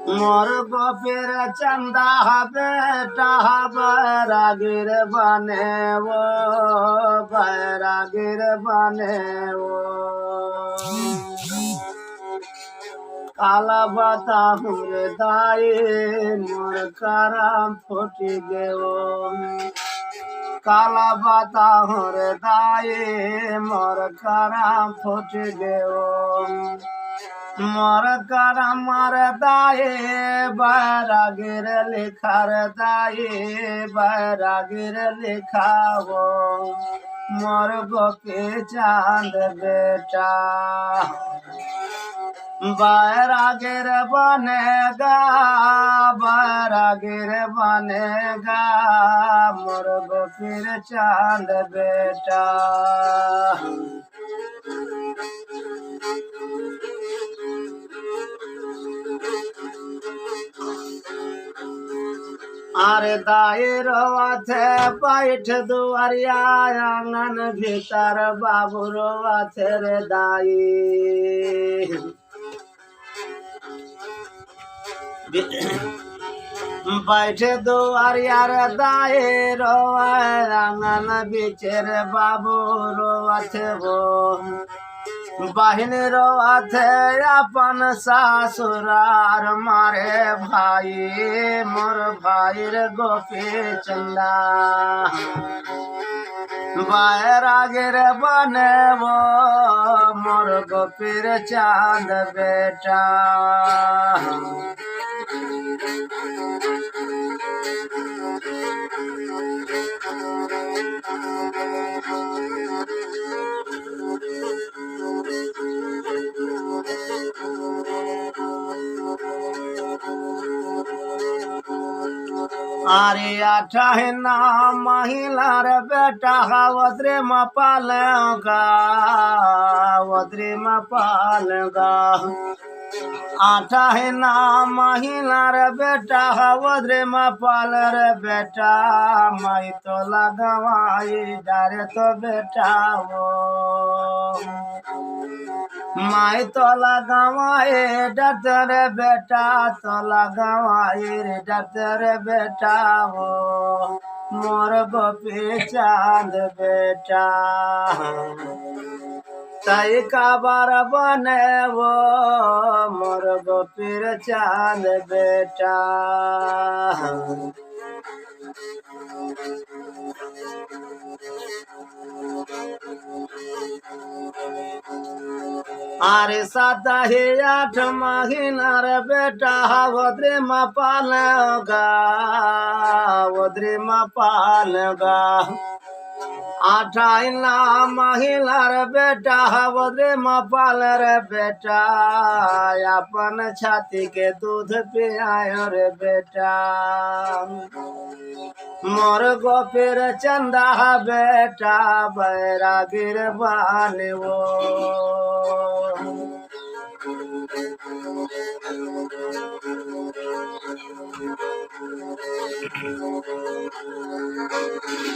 मोर गोपीर चंदा बेटा बैरागीर बने वो बैरागीर बने वो काला बता हुरे दाए मोर कराम फुटी गयो काला बता हुरे दाए मोर कराम फुटी गयो मोर कराम मार दाए बैरागीर लिखार दाए बैरागीर लिखावो मोर गोपी चांद बेटा बैरागीर बनेगा बैरागीर बनेगा मोर गोपीर चांद बेटा अरे दायर वाथे बैठ दुआरिया आंगन भीतर बाबू रोवाथे रे दाई बैठे दुआरिया रे दाई रोवा आंगन बीचेर बाबू रोवाथे वो बहन रोवाथे अपन सासुरार मारे भाई मोर भाईर गोपी चंदा बैरागीर बने वो मोर गोपीर चांद बेटा अरे अठहना महिलार बेटा वद्रे में पालेगा वद्रे में पालेगा अठहना महिलार बेटा वद्रे में पाल रे बेटा माई तो लगवाई डरे तो बेटा वो माई तो लगवाए डरते रे बेटा तो लगवाए रे डरते रे बेटा वो मोर गोपी चांद बेटा तई का बार बने वो मोर गोपीर चांद बेटा अरे 7-8 महीनार बेटा वद्रे में पालेगा वद्रे में पालेगा 8 महिलार बेटा वद्रे में पाल रे बेटा अपन छाती के दूध पियायो रे बेटा मोर गोपीर चंदा बेटा बैरागीर बने वो